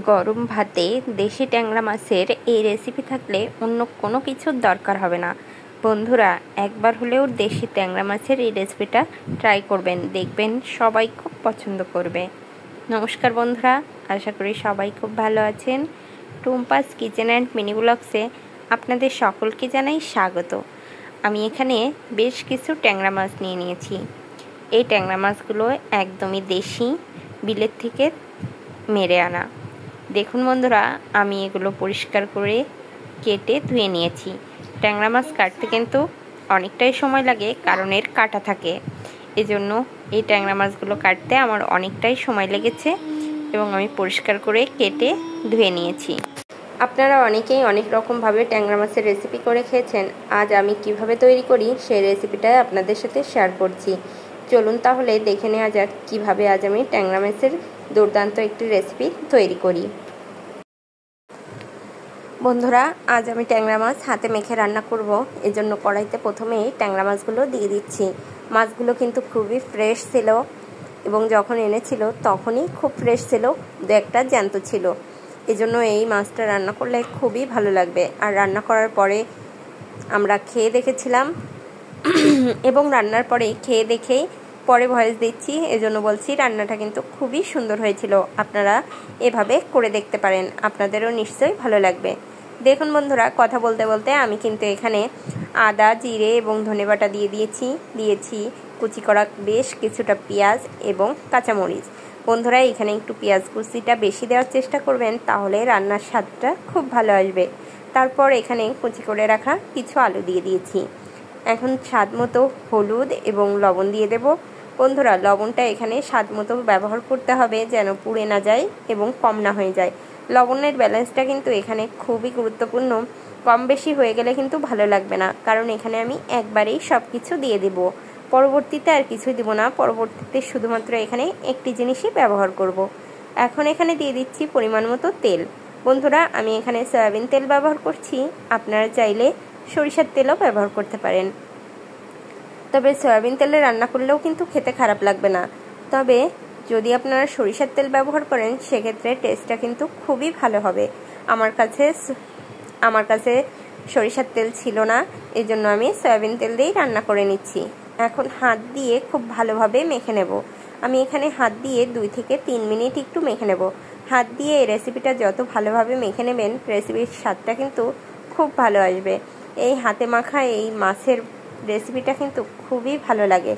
গরম ভাতে দেশি ট্যাংরা মাছের এই রেসিপি থাকলে অন্য কোনো কিছুর দরকার হবে না। বন্ধুরা, একবার হলেও দেশি ট্যাংরা মাছের এই রেসিপিটা ট্রাই করবেন, দেখবেন সবাই খুব পছন্দ করবে। নমস্কার বন্ধুরা, আশা করি সবাই খুব ভালো আছেন। টুম্পাস কিচেন অ্যান্ড মিনি ব্লগসে আপনাদের সকলকে জানাই স্বাগত। আমি এখানে বেশ কিছু ট্যাংরা মাছ নিয়ে নিয়েছি। এই ট্যাংরা মাছগুলো একদমই দেশি, বিলেত থেকে মেরে আনা। দেখুন বন্ধুরা, আমি এগুলো পরিষ্কার করে কেটে ধুয়ে নিয়েছি। ট্যাংরা মাছ কাটতে কিন্তু অনেকটাই সময় লাগে, কারণ এর কাঁটা থাকে। এজন্য এই ট্যাংরা মাছগুলো কাটতে আমার অনেকটাই সময় লেগেছে এবং আমি পরিষ্কার করে কেটে ধুয়ে নিয়েছি। আপনারা অনেকেই অনেক রকমভাবে ট্যাংরা মাছের রেসিপি করে খেয়েছেন। আজ আমি কিভাবে তৈরি করি সেই রেসিপিটাই আপনাদের সাথে শেয়ার করছি। চলুন তাহলে দেখে নেওয়া যাক কীভাবে আজ আমি ট্যাংরা মাছের দুর্দান্ত একটি রেসিপি তৈরি করি। বন্ধুরা, আজ আমি ট্যাংরা মাছ হাতে মেখে রান্না করব। এজন্য কড়াইতে প্রথমেই ট্যাংরা মাছগুলো দিয়ে দিচ্ছি। মাছগুলো কিন্তু খুবই ফ্রেশ ছিল এবং যখন এনেছিল তখনই খুব ফ্রেশ ছিল, দু একটা জ্যান্ত ছিল। এজন্য এই মাছটা রান্না করলে খুবই ভালো লাগবে। আর রান্না করার পরে আমরা খেয়ে দেখেছিলাম এবং রান্নার পরে খেয়ে দেখেই পরে ভয়েস দিচ্ছি, এজন্য বলছি রান্নাটা কিন্তু খুবই সুন্দর হয়েছিল। আপনারা এভাবে করে দেখতে পারেন, আপনাদেরও নিশ্চয়ই ভালো লাগবে। দেখুন বন্ধুরা, কথা বলতে বলতে আমি কিন্তু এখানে আদা, জিরে এবং ধনেবাটা দিয়েছি কুচি করা বেশ কিছুটা পেঁয়াজ এবং কাঁচামরিচ। বন্ধুরা, এখানে একটু পেঁয়াজ কুচিটা বেশি দেওয়ার চেষ্টা করবেন, তাহলে রান্নার স্বাদটা খুব ভালো আসবে। তারপর এখানে কুচি করে রাখা কিছু আলু দিয়ে দিয়েছি। এখন স্বাদ মতো হলুদ এবং লবণ দিয়ে দেব। বন্ধুরা, লবণটা এখানে স্বাদ মতো ব্যবহার করতে হবে, যেন পুড়ে না যায় এবং কম না হয়ে যায়। লবণের ব্যালেন্সটা কিন্তু এখানে খুবই গুরুত্বপূর্ণ। কম বেশি হয়ে গেলে কিন্তু ভালো লাগবে না, কারণ এখানে আমি একবারেই সব কিছু দিয়ে দেব। পরবর্তীতে আর কিছুই দেব না, পরবর্তীতে শুধুমাত্র এখানে একটি জিনিসই ব্যবহার করব। এখন এখানে দিয়ে দিচ্ছি পরিমাণ মতো তেল। বন্ধুরা, আমি এখানে সয়াবিন তেল ব্যবহার করছি, আপনারা চাইলে সরিষার তেলও ব্যবহার করতে পারেন। তবে সয়াবিন তেলে রান্না করলেও কিন্তু খেতে খারাপ লাগবে না। তবে যদি আপনারা সরিষার তেল ব্যবহার করেন সেক্ষেত্রে টেস্টটা কিন্তু খুবই ভালো হবে। আমার কাছে সরিষার তেল ছিল না, এই জন্য আমি সয়াবিন তেল দিয়েই রান্না করে নিচ্ছি। এখন হাত দিয়ে খুব ভালোভাবে মেখে নেব। আমি এখানে হাত দিয়ে 2 থেকে 3 মিনিট একটু মেখে নেব। হাত দিয়ে এই রেসিপিটা যত ভালোভাবে মেখে নেবেন, রেসিপির স্বাদটা কিন্তু খুব ভালো আসবে। এই হাতে মাখা এই মাছের রেসিপিটা কিন্তু খুবই ভালো লাগে।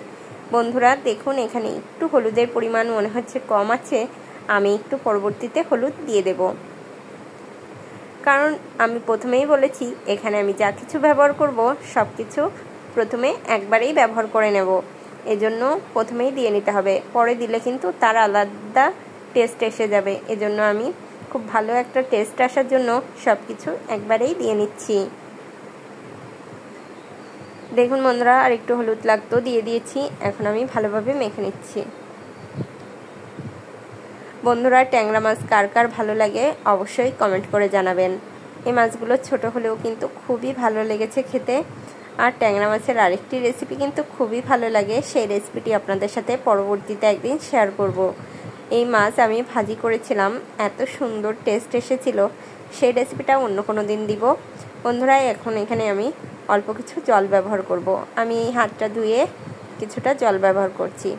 বন্ধুরা দেখুন, এখানে একটু হলুদের পরিমাণ মনে হচ্ছে কম আছে, আমি একটু পরবর্তীতে হলুদ দিয়ে দেব। কারণ আমি প্রথমেই বলেছি এখানে আমি যা কিছু ব্যবহার করব সব কিছু প্রথমে একবারেই ব্যবহার করে নেব, এজন্য প্রথমেই দিয়ে নিতে হবে। পরে দিলে কিন্তু তার আলাদা টেস্ট এসে যাবে। এজন্য আমি খুব ভালো একটা টেস্ট আসার জন্য সব কিছু একবারেই দিয়ে নিচ্ছি। দেখুন বন্ধুরা, আর একটু হলুদ লাগতো, দিয়ে দিয়েছি। এখন আমি ভালোভাবে মেখে নিচ্ছি। বন্ধুরা, ট্যাংরা মাছ কার কার ভালো লাগে অবশ্যই কমেন্ট করে জানাবেন। এই মাছগুলো ছোট হলেও কিন্তু খুবই ভালো লেগেছে খেতে। আর ট্যাংরা মাছের আরেকটি রেসিপি কিন্তু খুবই ভালো লাগে, সেই রেসিপিটি আপনাদের সাথে পরবর্তীতে একদিন শেয়ার করব। এই মাছ আমি ভাজি করেছিলাম, এত সুন্দর টেস্ট এসেছিল, সেই রেসিপিটা অন্য কোনো দিন দিব। বন্ধুরা, এখন এখানে আমি অল্প কিছু জল ব্যবহার করব। আমি এই হাতটা ধুয়ে কিছুটা জল ব্যবহার করছি,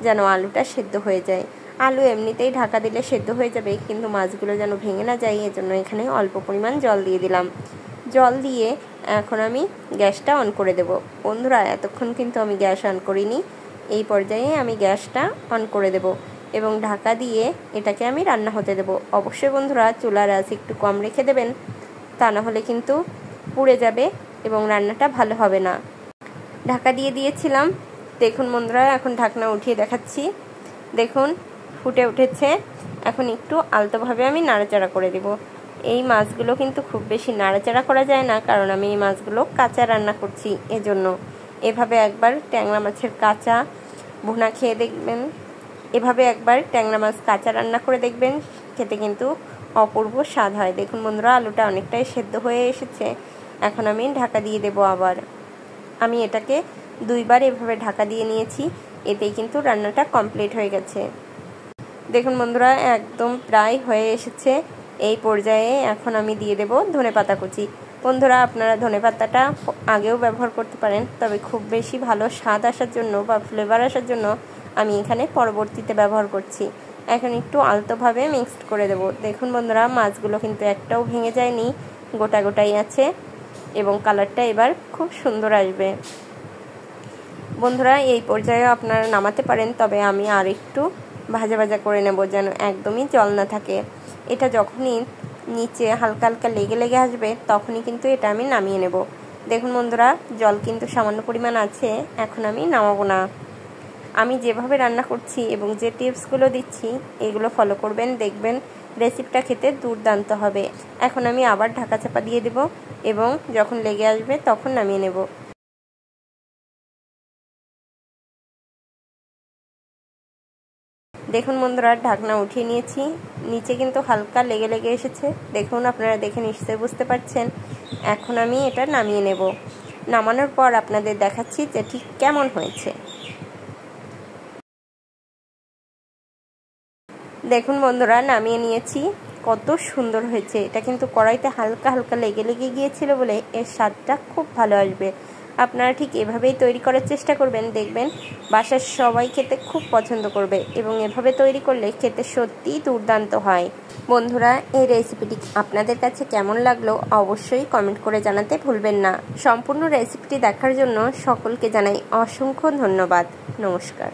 যেন আলুটা সেদ্ধ হয়ে যায়। আলু এমনিতেই ঢাকা দিলে সেদ্ধ হয়ে যাবে, কিন্তু মাছগুলো যেন ভেঙে না যায়, এজন্য এখানে অল্প পরিমাণ জল দিয়ে দিলাম। জল দিয়ে এখন আমি গ্যাসটা অন করে দেব। বন্ধুরা, এতক্ষণ কিন্তু আমি গ্যাস অন করিনি, এই পর্যায়ে আমি গ্যাসটা অন করে দেব এবং ঢাকা দিয়ে এটাকে আমি রান্না হতে দেব। অবশ্যই বন্ধুরা, চুলার আঁচ একটু কম রেখে দেবেন, তা না হলে কিন্তু পুড়ে যাবে এবং রান্নাটা ভালো হবে না। ঢাকা দিয়ে দিয়েছিলাম। দেখুন বন্ধুরা, এখন ঢাকনা উঠিয়ে দেখাচ্ছি। দেখুন ফুটে উঠেছে। এখন একটু আলতোভাবে আমি নাড়াচাড়া করে দেব। এই মাছগুলো কিন্তু খুব বেশি নাড়াচাড়া করা যায় না, কারণ আমি এই মাছগুলো কাঁচা রান্না করছি। এজন্য এভাবে একবার ট্যাংরা মাছের কাঁচা ভুনা খেয়ে দেখবেন, এভাবে একবার ট্যাংরা মাছ কাঁচা রান্না করে দেখবেন, খেতে কিন্তু অপূর্ব স্বাদ হয়। দেখুন বন্ধুরা, আলুটা অনেকটাই সেদ্ধ হয়ে এসেছে। এখন আমি ঢাকা দিয়ে দেব। আবার আমি এটাকে 2 বার এভাবে ঢাকা দিয়ে নিয়েছি, এতেই কিন্তু রান্নাটা কমপ্লিট হয়ে গেছে। দেখুন বন্ধুরা, একদম প্রায় হয়ে এসেছে। এই পর্যায়ে এখন আমি দিয়ে দেব ধনেপাতা কুচি। বন্ধুরা, আপনারা ধনেপাতাটা আগেও ব্যবহার করতে পারেন, তবে খুব বেশি ভালো স্বাদ আসার জন্য বা ফ্লেভার আসার জন্য আমি এখানে পরবর্তীতে ব্যবহার করছি। এখন একটু আলতোভাবে মিক্সড করে দেব। দেখুন বন্ধুরা, মাছগুলো কিন্তু একটাও ভেঙে যায়নি, গোটা গোটাই আছে এবং কালারটা এবার খুব সুন্দর আসবে। বন্ধুরা, এই পর্যায়ে আপনারা নামাতে পারেন, তবে আমি আর একটু ভাজা ভাজা করে নেব যেন একদমই জল না থাকে। এটা যখনই নিচে হালকা হালকা লেগে লেগে আসবে তখনই কিন্তু এটা আমি নামিয়ে নেব। দেখুন বন্ধুরা, জল কিন্তু সামান্য পরিমাণ আছে, এখন আমি নামাবো না। আমি যেভাবে রান্না করছি এবং যে টিপসগুলো দিচ্ছি এগুলো ফলো করবেন, দেখবেন রেসিপিটা খেতে দুর্দান্ত হবে। এখন আমি আবার ঢাকা চাপা দিয়ে দেব এবং যখন লেগে আসবে তখন নামিয়ে নেব। দেখুন বন্ধুরা, ঢাকনা উঠিয়ে নিয়েছি, নিচে কিন্তু হালকা লেগে লেগে এসেছে। দেখুন, আপনারা দেখে নিশ্চয়ই বুঝতে পারছেন। এখন আমি এটা নামিয়ে নেব। নামানোর পর আপনাদের দেখাচ্ছি যে ঠিক কেমন হয়েছে। দেখুন বন্ধুরা, নামিয়ে নিয়েছি, কত সুন্দর হয়েছে। এটা কিন্তু কড়াইতে হালকা হালকা লেগে লেগে গিয়েছিল বলে এর স্বাদটা খুব ভালো আসবে। আপনারা ঠিক এভাবেই তৈরি করার চেষ্টা করবেন, দেখবেন বাসার সবাই খেতে খুব পছন্দ করবে এবং এভাবে তৈরি করলে খেতে সত্যিই দুর্দান্ত হয়। বন্ধুরা, এই রেসিপিটি আপনাদের কাছে কেমন লাগলো অবশ্যই কমেন্ট করে জানাতে ভুলবেন না। সম্পূর্ণ রেসিপিটি দেখার জন্য সকলকে জানাই অসংখ্য ধন্যবাদ। নমস্কার।